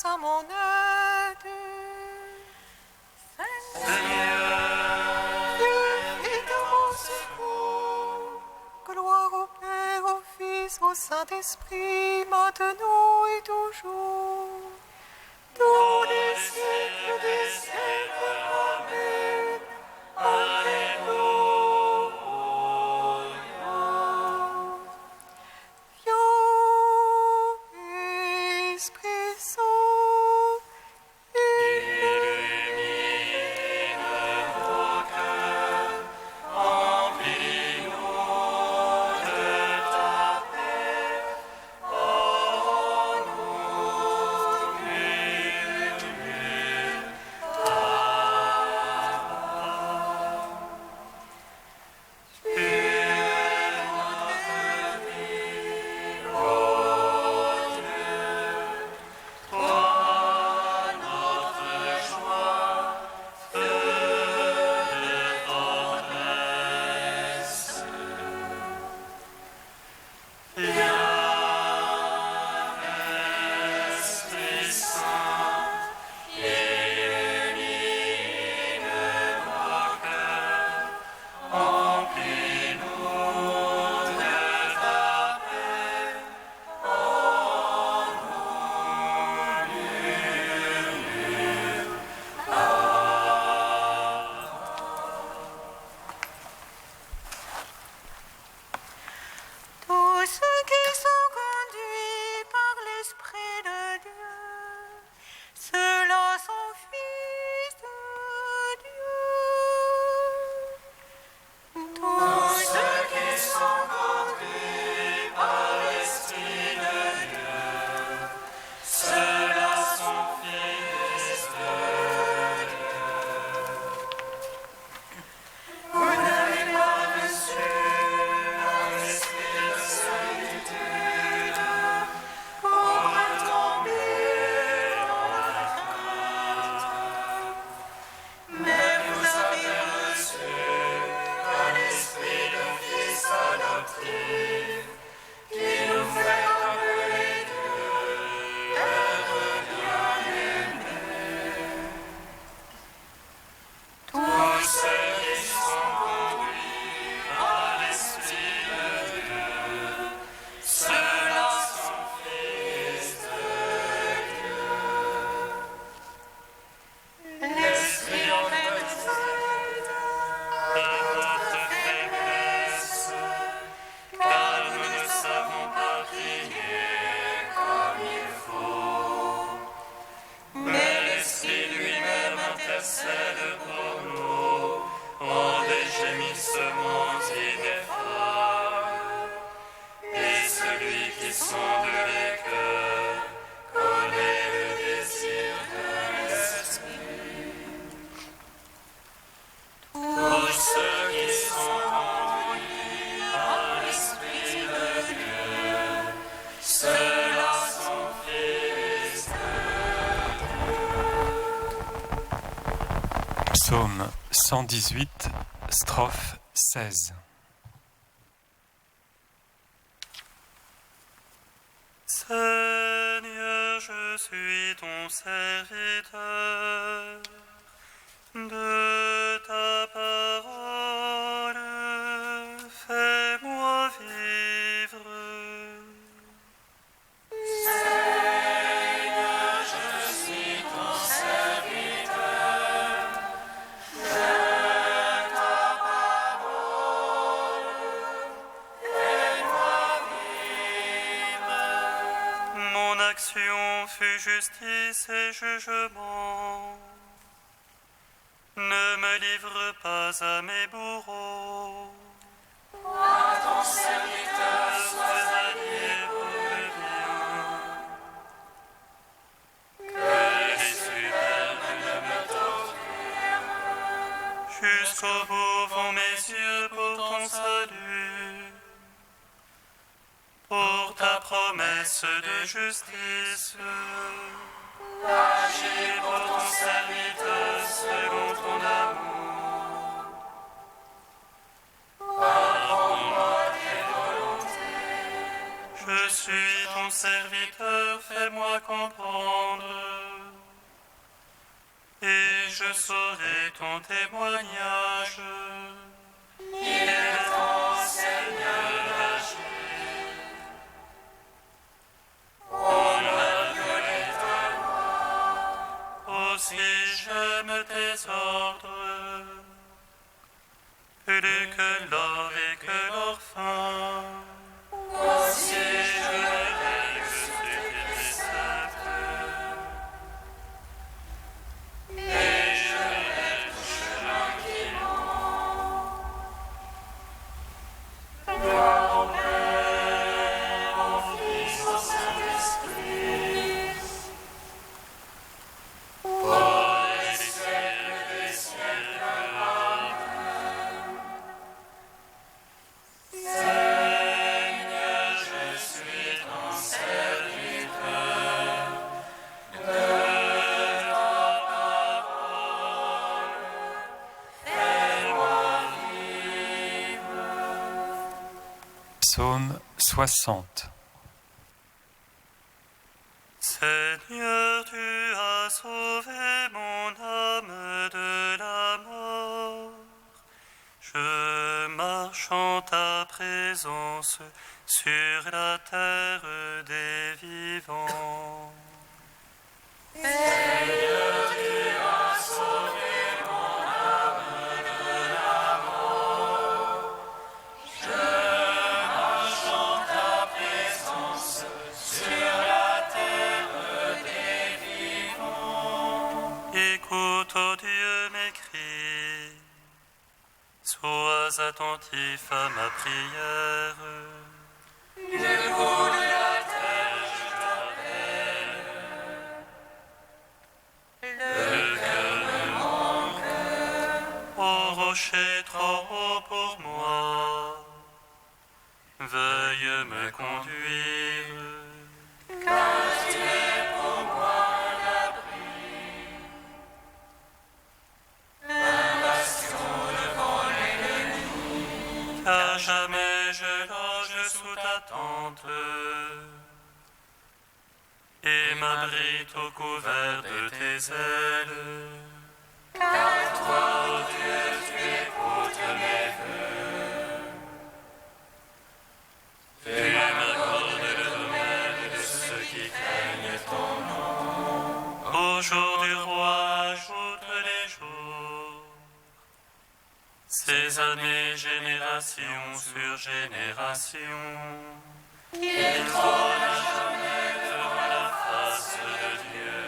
à mon aide. Seigneur, viens de mon secours. Gloire au Père, au Fils, au Saint-Esprit, maintenant et toujours. Dans les siècles des siècles. Amen. Alléluia. Viens, Esprit Saint, Illumine nos cœurs, remplis-nous de ta paix. Oh, nous murmure ta parole. Tu es notre vie, ô Dieu, toi notre joie, feu de forteresse. Viens, Esprit Saint, illumine nos cœurs, remplis-nous de ta paix. Oh, nous murmure tous ceux qui sont conduits par l'Esprit de Dieu, ceux-là sont fils de Dieu. Tous ceux qui sont conduits par l'Esprit de Dieu, ceux-là sont fils de Dieu. Vous n'avez pas reçu un esprit de servitude pour tomber dans la crainte, mais vous avez reçu un esprit de fils adoptif qui nous fait appeler Dieu, Père bien-aimé. Tous ceux qui sont conduits par l'Esprit de Dieu, ceux-là sont fils de Dieu. L'Esprit en fait à notre faiblesse, car nous ne savons pas prier comme il faut. Mais l'Esprit lui-même intercède pour nous en des gémissements ineffables. Et celui qui sonde les cœurs connaît le désir de l'Esprit. Tous ceux qui sont conduits par l'Esprit de Dieu, ceux-là sont fils de Psaume 118, strophe 16. Seigneur, je suis ton serviteur. De ta parole, fais-moi vivre. Seigneur, je suis ton serviteur. De ta parole, fais-moi vivre. Mon action fut justice et jugement. Ne me livre pas à mes bourreaux. À ton serviteur sois allié pour le bien. Que les superbes ne me torturent. Jusqu'au bout vont mes yeux pour ton salut. Pour ta promesse de justice. Agis pour ton serviteur selon ton amour. Apprends-moi tes volontés. Je suis ton serviteur, fais-moi comprendre. et je saurai ton témoignage. Il t'enseigne l'agir. On a violé ta loi. Aussi j'aime tes ordres, plus que l'or et que l'orphin. Aussi je Règle sur tes préceptes, et je lève tranquillement. Gloire au Père, au Fils, au Saint-Esprit. Pour les siècles des siècles. Amen. Seigneur, je suis ton serviteur. De ta parole, fais-moi vivre. Psaume 60. Seigneur, tu as sauvé mon âme de la mort. Je marche en ta présence sur la terre des vivants. Seigneur, tu as sauvé mon âme de la mort. Je marche en ta présence sur la terre des vivants. Écoute, ô Dieu, mes cris. Sois attentif à ma prière. Du bout de la terre, je t'appelle. Le cœur me manque. Ô rocher trop haut pour moi, veuille me conduire. Car tu es pour moi l'abri. Un bastion devant l'ennemi. Car jamais je loge sous ta tente et m'abrite au couvert de tes ailes. Car toi, ô Dieu, tu écoutes mes vœux. Tu m'accordes le domaine de ceux qui craignent ton nom. Au jour du roi, ajoute les jours. Ces années, génération sur génération. Il trône à jamais Devant la face de Dieu.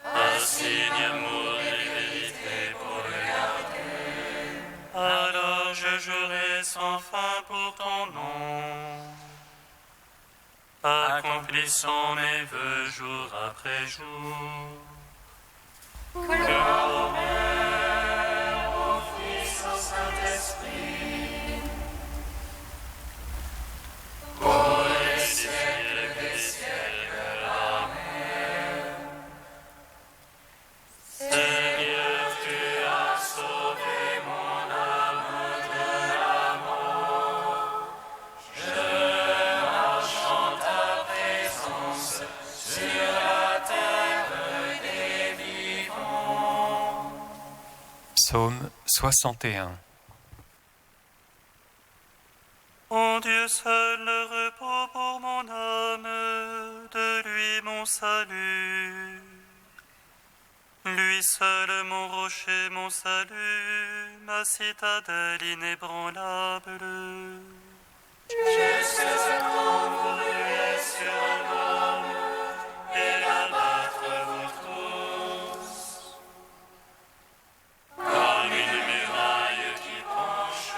Assigne amour et vérité pour le garder. Alors je jouerai sans fin pour ton nom, accomplissant mes vœux jour après jour. Gloire au Père, au Fils, au Saint-Esprit. Pour les siècles des siècles. Amen. Seigneur, tu as sauvé mon âme de la mort. Je marche en ta présence sur la terre des vivants. Psaume 61. Ô Dieu seul le repos pour mon âme, de lui mon salut. Lui seul mon rocher, mon salut, ma citadelle inébranlable. Jusqu'à quand vous ruez sur un homme et l'abattre vous tous. Comme une muraille qui penche,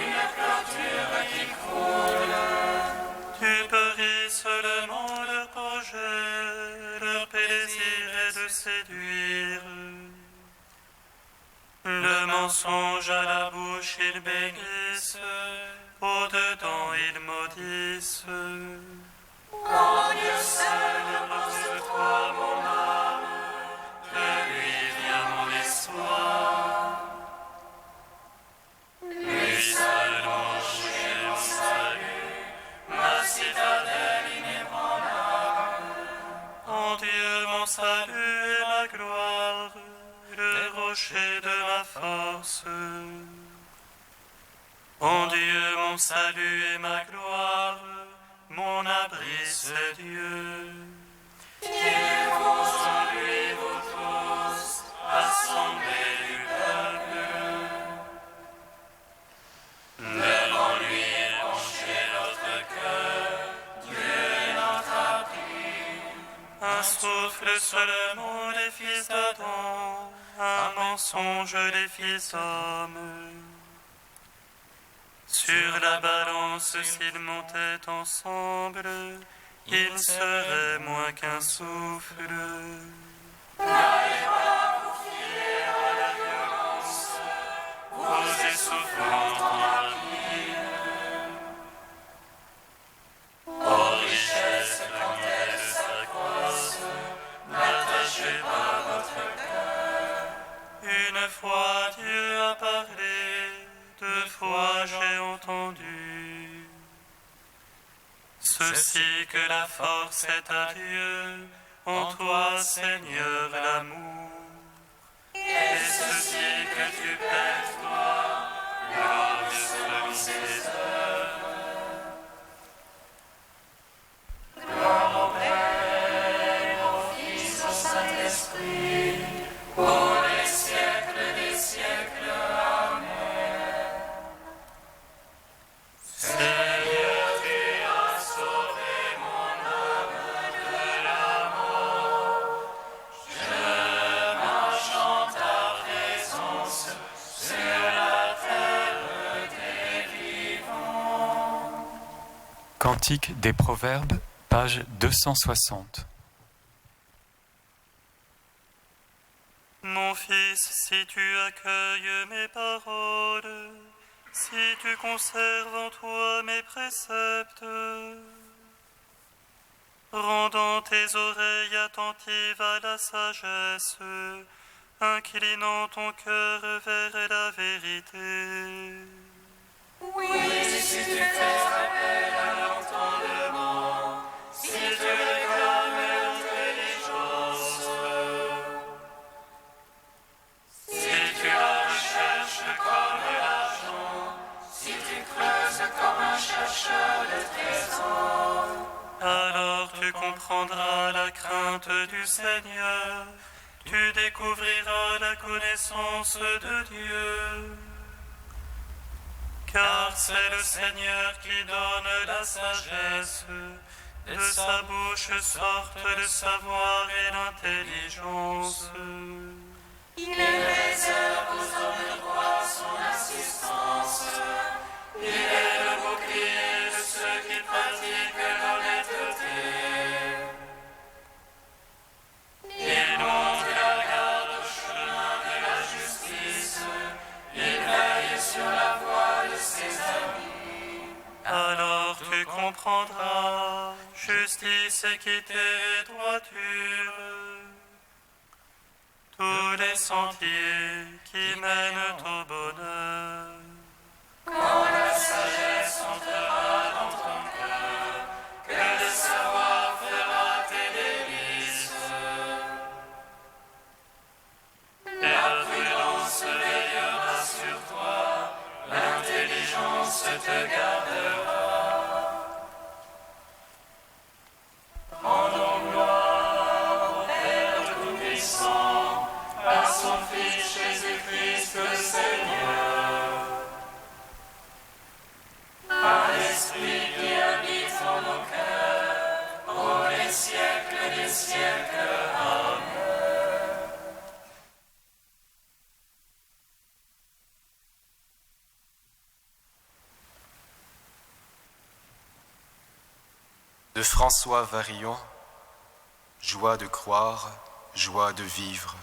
une clôture qui croule. Tu péris seulement leur projet, leur plaisir est de séduire. Le mensonge à la bouche ils bénissent, au-dedans ils maudissent. Quand Dieu seul repose-toi mon âme, de lui vient mon espoir. Lui seul mon rocher, mon salut, ma citadelle inébranlable. Mon Dieu, mon mon salut et ma gloire, le rocher de ma force. Mon Dieu, mon salut et ma gloire, mon abri, c'est Dieu. Fiez-vous en lui, vous tous, assemblés du peuple. Devant lui, penchez notre cœur, Dieu est notre abri. Un souffle seulement les fils d'Adam, un mensonge les fils d'hommes. Sur la balance, s'ils montaient ensemble, ils seraient moins qu'un souffle. N'allez pas vous fier à la violence, vos essoufflantes rapines. Aux richesses, quand elles s'accroissent, n'attachez pas votre cœur. Une fois Dieu a parlé, deux fois j'ai entendu. Ceci que la force est à Dieu, en toi Seigneur l'amour. Et ceci que tu pèses toi, l'homme selon ses œuvres. Gloire au Père, au Fils, au Saint-Esprit, pour les siècles des siècles. Amen. Seigneur, tu as sauvé mon âme de la mort. Je marche en ta présence sur la terre des vivants. Cantique des Proverbes, page 260. Mon fils, si tu accueilles mes paroles, si tu conserves en toi mes préceptes, rendant tes oreilles attentives à la sagesse, inclinant ton cœur vers la vérité. Oui, si tu fais appel à l'entendement, si tu réclames l'intelligence, Si tu la recherches comme l'argent, si tu creuses comme un chercheur de trésors, alors tu comprendras la crainte du Seigneur, tu découvriras la connaissance de Dieu. Car c'est le Seigneur qui donne la sagesse, de sa bouche sortent le savoir et l'intelligence. il réserve aux hommes droits son assistance. Il est le bouclier de ceux qui pratiquent l'honnêteté. Il monte la garde au chemin de la justice. Il veille sur la voie de ses amis. Alors tu comprendras justice, équité et droiture. Tous les sentiers qui mènent au bonheur. Quand la sagesse entrera dans ton cœur, que le savoir fera tes délices. La prudence veillera sur toi, l'intelligence te gardera. Rendons gloire au Père Tout-Puissant, à son Fils Jésus-Christ le Seigneur, à l'Esprit qui habite en nos cœurs, pour les siècles des siècles. Amen. De François Varillon, joie de croire, joie de vivre.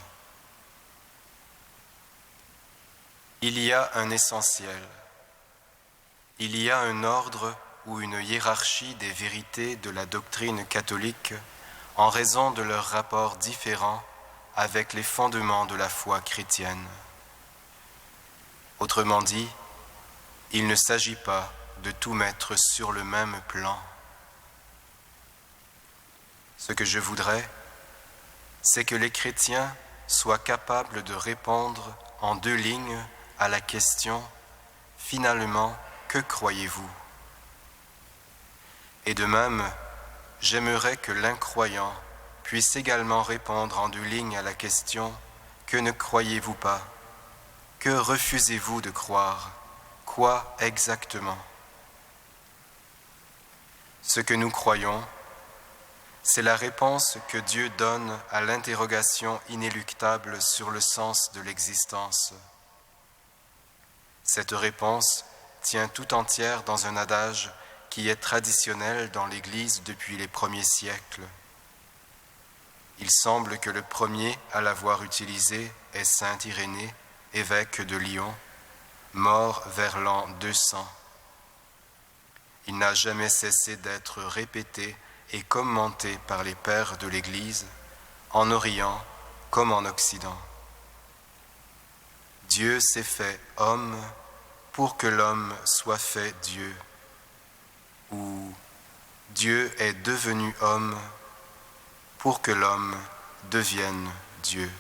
Il y a un essentiel, il y a un ordre ou une hiérarchie des vérités de la doctrine catholique en raison de leur rapport différent avec les fondements de la foi chrétienne. Autrement dit, il ne s'agit pas de tout mettre sur le même plan. Ce que je voudrais, c'est que les chrétiens soient capables de répondre en 2 lignes à la question « Finalement, que croyez-vous » Et de même, j'aimerais que l'incroyant puisse également répondre en 2 lignes à la question « Que ne croyez-vous pas » Que refusez-vous de croire? Quoi exactement? Ce que nous croyons, c'est la réponse que Dieu donne à l'interrogation inéluctable sur le sens de l'existence. Cette réponse tient tout entière dans un adage qui est traditionnel dans l'Église depuis les premiers siècles. Il semble que le premier à l'avoir utilisé est saint Irénée, évêque de Lyon, mort vers l'an 200. Il n'a jamais cessé d'être répété et commenté par les pères de l'Église, en Orient comme en Occident. Dieu s'est fait homme pour que l'homme soit fait Dieu, ou Dieu est devenu homme pour que l'homme devienne Dieu.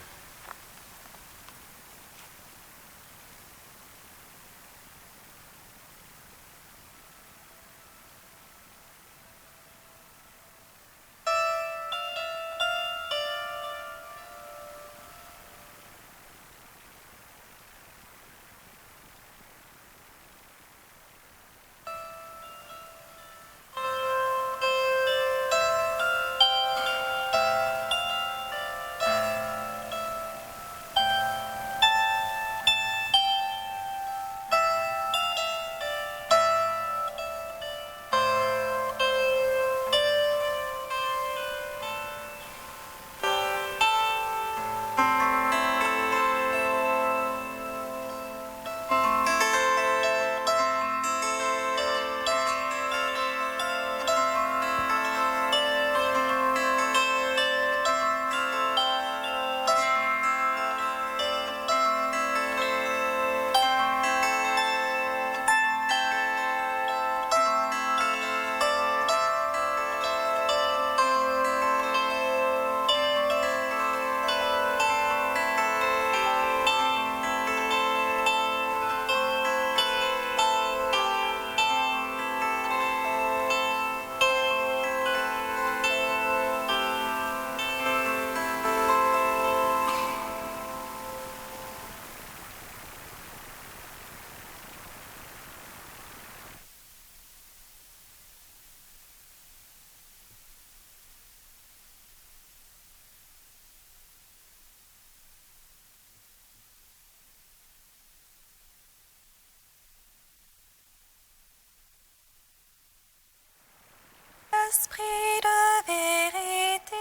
L'esprit de vérité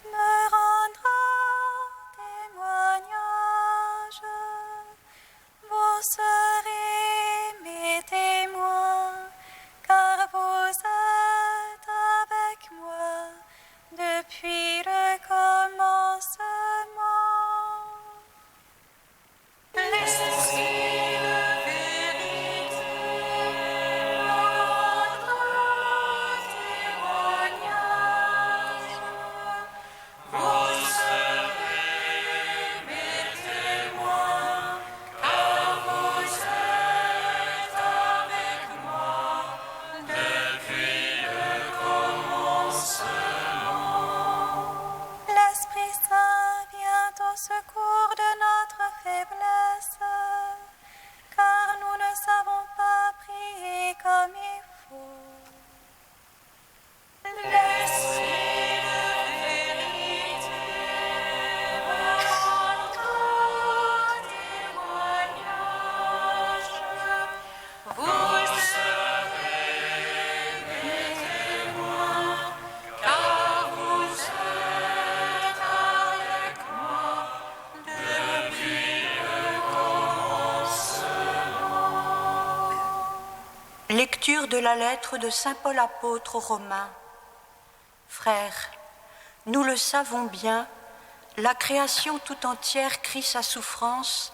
me rendra témoignage. Vous serez mes témoins, car vous êtes avec moi depuis le commencement. L'esprit de vérité me rendra témoignage. Vous serez mes témoins, car vous êtes avec moi depuis le commencement. L'Esprit Saint vient au secours de notre faiblesse, car nous ne savons pas prier comme il faut. L'Esprit de vérité me rendra témoignage. Vous serez mes témoins, car vous êtes avec moi depuis le commencement. Lecture de la lettre de saint Paul apôtre aux Romains. Frères, nous le savons bien, la création tout entière crie sa souffrance,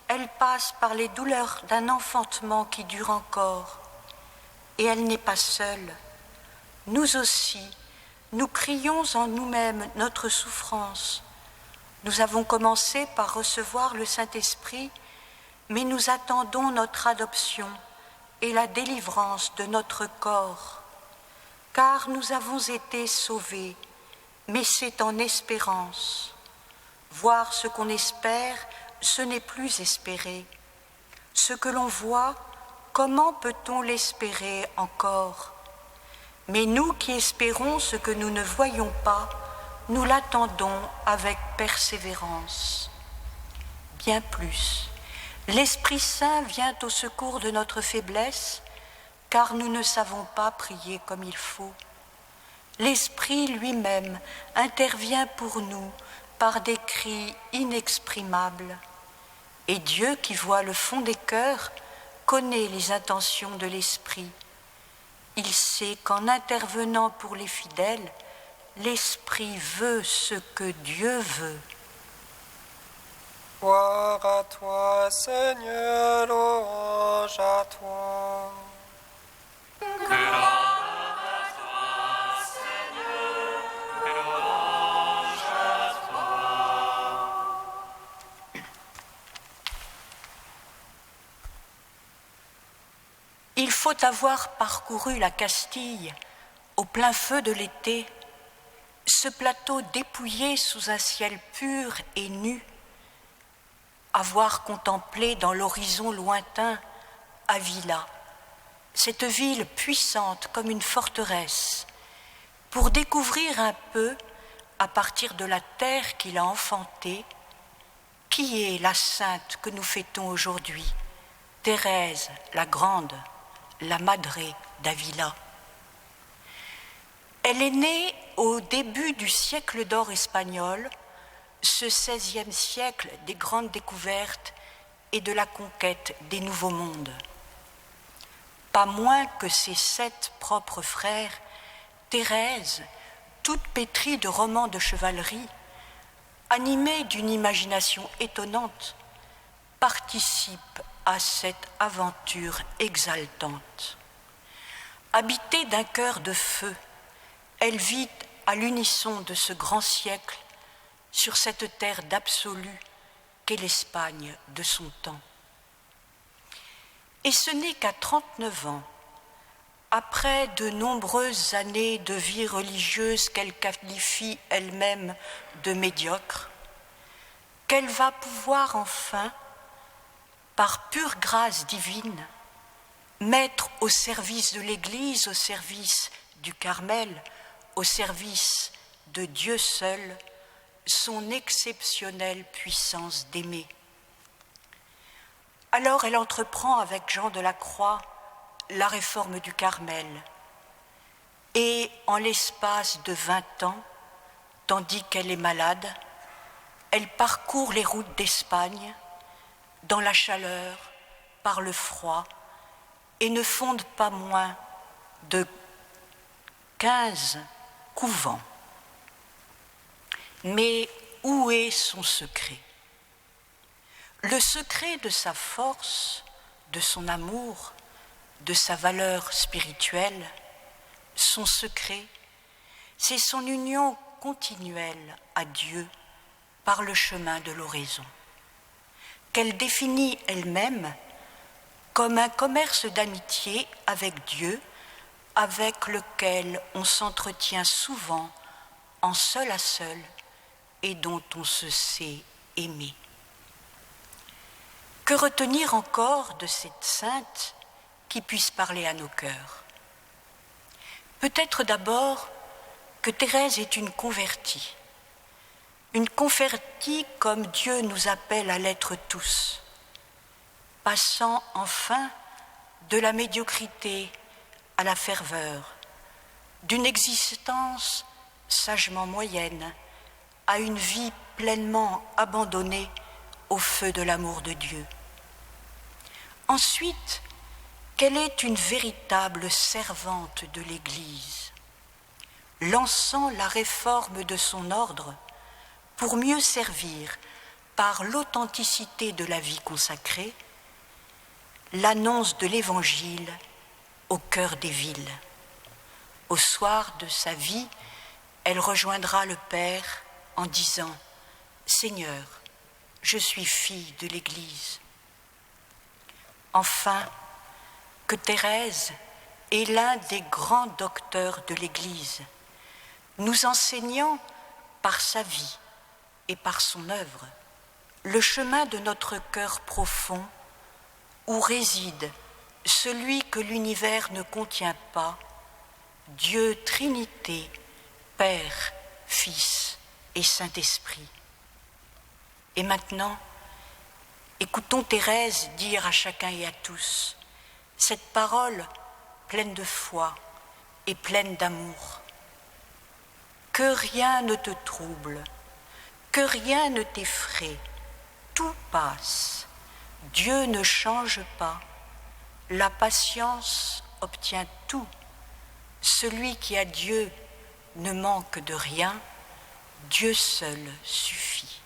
elle passe par les douleurs d'un enfantement qui dure encore. Et elle n'est pas seule. Nous aussi, nous crions en nous-mêmes notre souffrance. Nous avons commencé par recevoir le Saint-Esprit, mais nous attendons notre adoption et la délivrance de notre corps. Car nous avons été sauvés, mais c'est en espérance. Voir ce qu'on espère, ce n'est plus espérer. Ce que l'on voit, comment peut-on l'espérer encore? Mais nous qui espérons ce que nous ne voyons pas, nous l'attendons avec persévérance. Bien plus, l'Esprit Saint vient au secours de notre faiblesse, car nous ne savons pas prier comme il faut. L'Esprit lui-même intervient pour nous par des cris inexprimables. Et Dieu, qui voit le fond des cœurs, connaît les intentions de l'Esprit. Il sait qu'en intervenant pour les fidèles, l'Esprit veut ce que Dieu veut. Gloire à toi, Seigneur, louange à toi. Il faut avoir parcouru la Castille au plein feu de l'été, ce plateau dépouillé sous un ciel pur et nu, avoir contemplé dans l'horizon lointain Avila, cette ville puissante comme une forteresse, pour découvrir un peu, à partir de la terre qu'il a enfantée, qui est la sainte que nous fêtons aujourd'hui, Thérèse la Grande, la Madre d'Avila. Elle est née au début du siècle d'or espagnol, ce 16e siècle des grandes découvertes et de la conquête des nouveaux mondes. Pas moins que ses 7 propres frères, Thérèse, toute pétrie de romans de chevalerie, animée d'une imagination étonnante, participe à cette aventure exaltante. Habitée d'un cœur de feu, elle vit à l'unisson de ce grand siècle sur cette terre d'absolu qu'est l'Espagne de son temps. Et ce n'est qu'à 39 ans, après de nombreuses années de vie religieuse qu'elle qualifie elle-même de médiocre, qu'elle va pouvoir enfin, par pure grâce divine, mettre au service de l'Église, au service du Carmel, au service de Dieu seul, son exceptionnelle puissance d'aimer. Alors elle entreprend avec Jean de la Croix la réforme du Carmel, et en l'espace de 20 ans, tandis qu'elle est malade, elle parcourt les routes d'Espagne, dans la chaleur, par le froid, et ne fonde pas moins de 15 couvents. Mais où est son secret? Le secret de sa force, de son amour, de sa valeur spirituelle, son secret, c'est son union continuelle à Dieu par le chemin de l'oraison, qu'elle définit elle-même comme un commerce d'amitié avec Dieu, avec lequel on s'entretient souvent en seul à seul et dont on se sait aimer. Que retenir encore de cette sainte qui puisse parler à nos cœurs? Peut-être d'abord que Thérèse est une convertie comme Dieu nous appelle à l'être tous, passant enfin de la médiocrité à la ferveur, d'une existence sagement moyenne à une vie pleinement abandonnée au feu de l'amour de Dieu. Ensuite, qu'elle est une véritable servante de l'Église, lançant la réforme de son ordre pour mieux servir, par l'authenticité de la vie consacrée, l'annonce de l'Évangile au cœur des villes. Au soir de sa vie, elle rejoindra le Père en disant « Seigneur, je suis fille de l'Église ». Enfin, que Thérèse est l'un des grands docteurs de l'Église, nous enseignant par sa vie et par son œuvre le chemin de notre cœur profond où réside celui que l'univers ne contient pas, Dieu Trinité, Père, Fils et Saint-Esprit. Et maintenant, écoutons Thérèse dire à chacun et à tous cette parole pleine de foi et pleine d'amour. Que rien ne te trouble, que rien ne t'effraie, tout passe, Dieu ne change pas, la patience obtient tout, celui qui a Dieu ne manque de rien, Dieu seul suffit.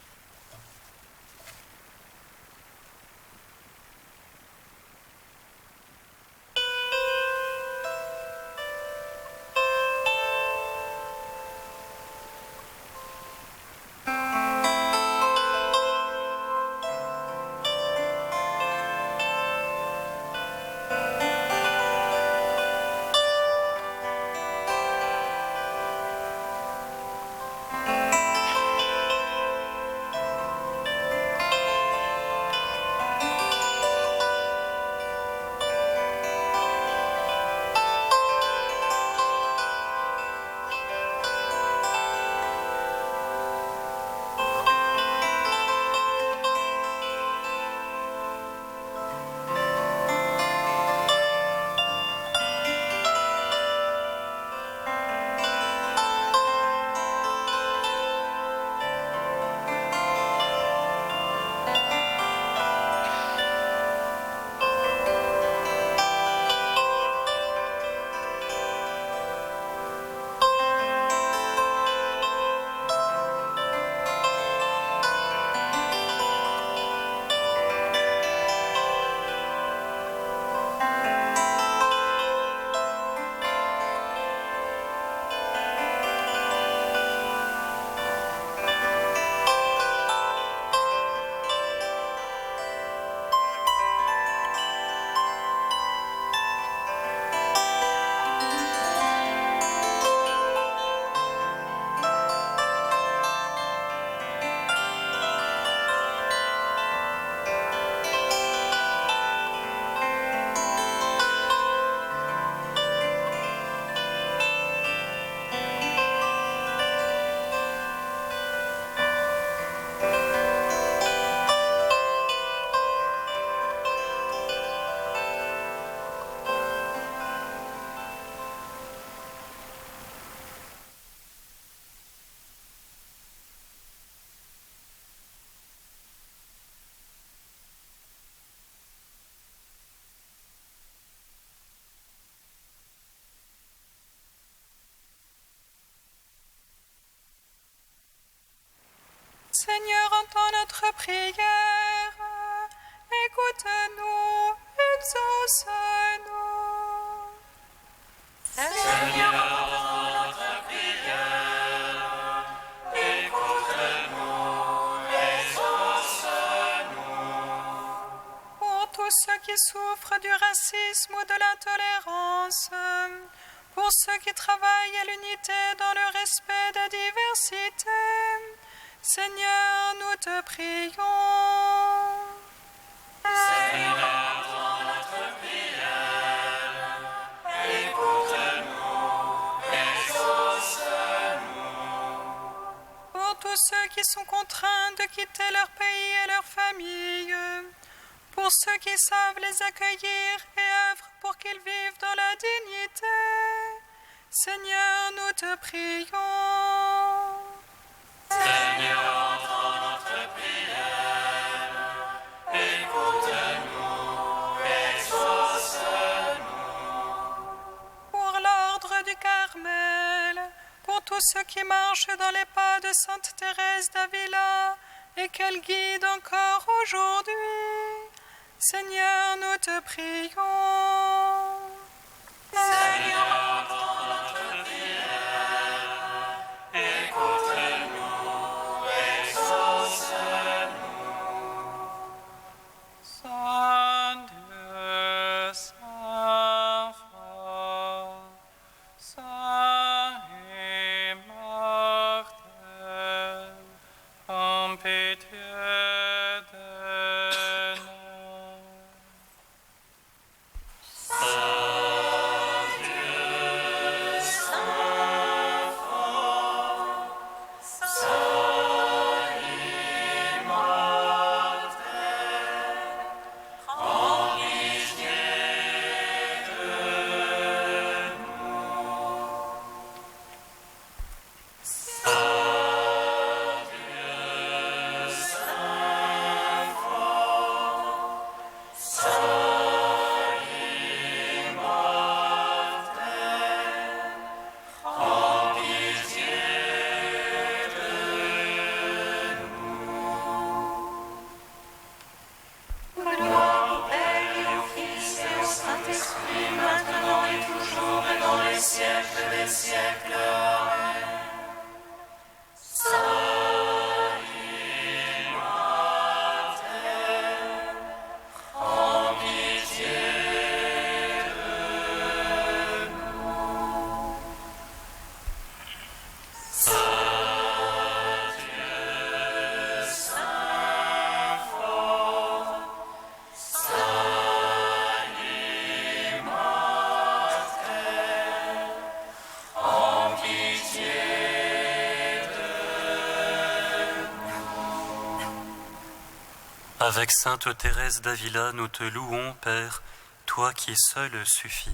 Seigneur, entends notre prière, écoute-nous, exauce-nous. Seigneur, entends notre prière, écoute-nous, exauce-nous. Pour tous ceux qui souffrent du racisme ou de l'intolérance, pour ceux qui travaillent à l'unité dans le respect des diversités, Seigneur, nous te prions. Seigneur, entends notre prière, écoute-nous, exauce-nous. Pour tous ceux qui sont contraints de quitter leur pays et leur famille, pour ceux qui savent les accueillir et œuvrent pour qu'ils vivent dans la dignité, Seigneur, nous te prions. Seigneur, entends notre prière, écoute-nous, exauce-nous. Pour l'ordre du Carmel, pour tous ceux qui marchent dans les pas de Sainte Thérèse d'Avila et qu'elle guide encore aujourd'hui, Seigneur, nous te prions. Seigneur, entends notre prière, Avec sainte Thérèse d'Avila, nous te louons, Père, toi qui seul suffis.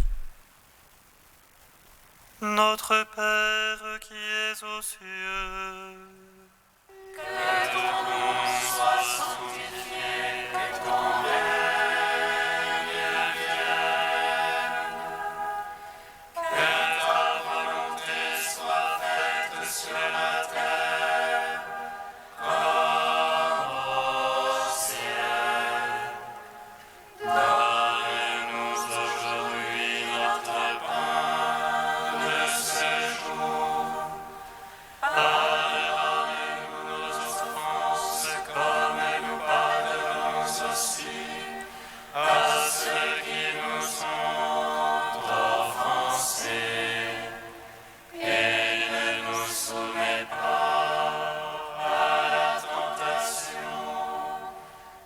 Notre Père qui es aux cieux, que ton nom soit sanctifié, que ton règne vienne, que ta volonté soit faite sur la terre comme au ciel. Donne-nous aujourd'hui notre pain de ce jour. Pardonne-nous nos offenses comme nous pardonnons aussi à ceux qui nous ont offensés. Et ne nous soumets pas à la tentation,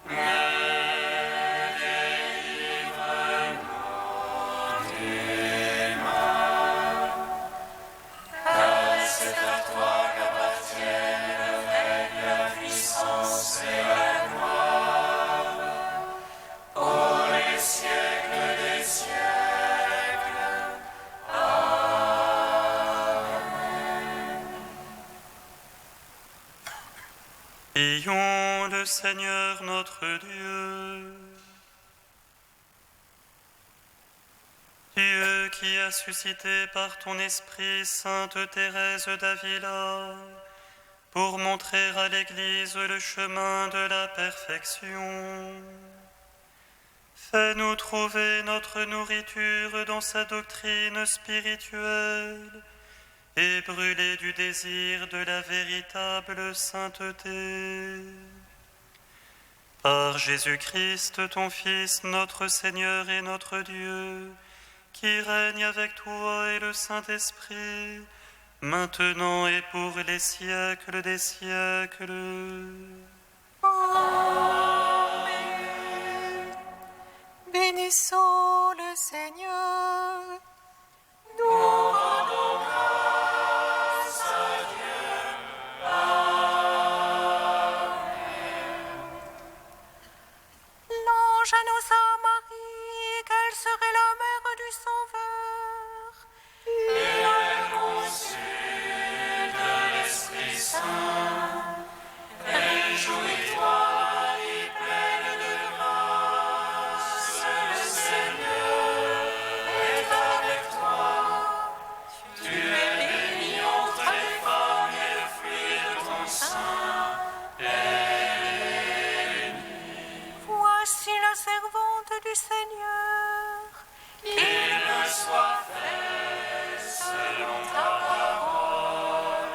mais délivre-nous du mal. Car c'est à toi qu'appartiennent le règne, la puissance et la gloire, pour les siècles des siècles. Prions le Seigneur notre Dieu. Dieu qui a suscité par ton Esprit sainte Thérèse d'Avila, pour montrer à l'Église le chemin de la perfection, fais-nous trouver notre nourriture dans sa doctrine spirituelle et brûler du désir de la véritable sainteté. Par Jésus-Christ, ton Fils, notre Seigneur et notre Dieu, qui règne avec toi et le Saint-Esprit, maintenant et pour les siècles des siècles. Amen. Bénissons le Seigneur. Nous rendons grâce à Dieu. Amen. L'ange annonça à Marie qu'elle serait la mère du Sauveur. Et elle conçut de l'Esprit Saint. Réjouis-toi, Marie, pleine de grâce, le Seigneur est avec toi. Tu es bénie entre les femmes et le fruit de ton sein est béni. Voici la servante du Seigneur. Qu'il me soit fait selon ta parole.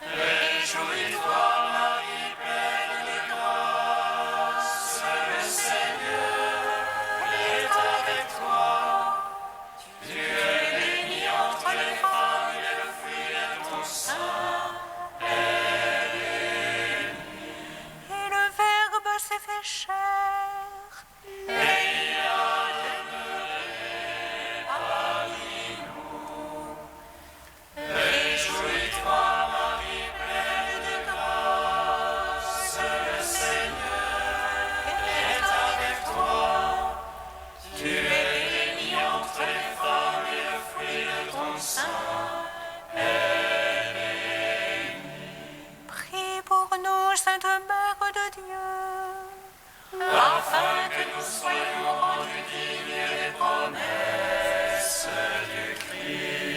Réjouis-toi, Marie, pleine de grâce, le Seigneur est avec toi. Tu es bénie entre les femmes et le fruit de ton sein est béni. Et le Verbe s'est fait chair. Et il a demeuré parmi nous. Réjouis-toi, Marie, pleine de grâce, le Seigneur est avec toi. Tu es bénie entre les femmes et le fruit de ton sein est béni. Prie pour nous, Sainte Mère de Dieu, afin que nous soyons rendus dignes des promesses du Christ.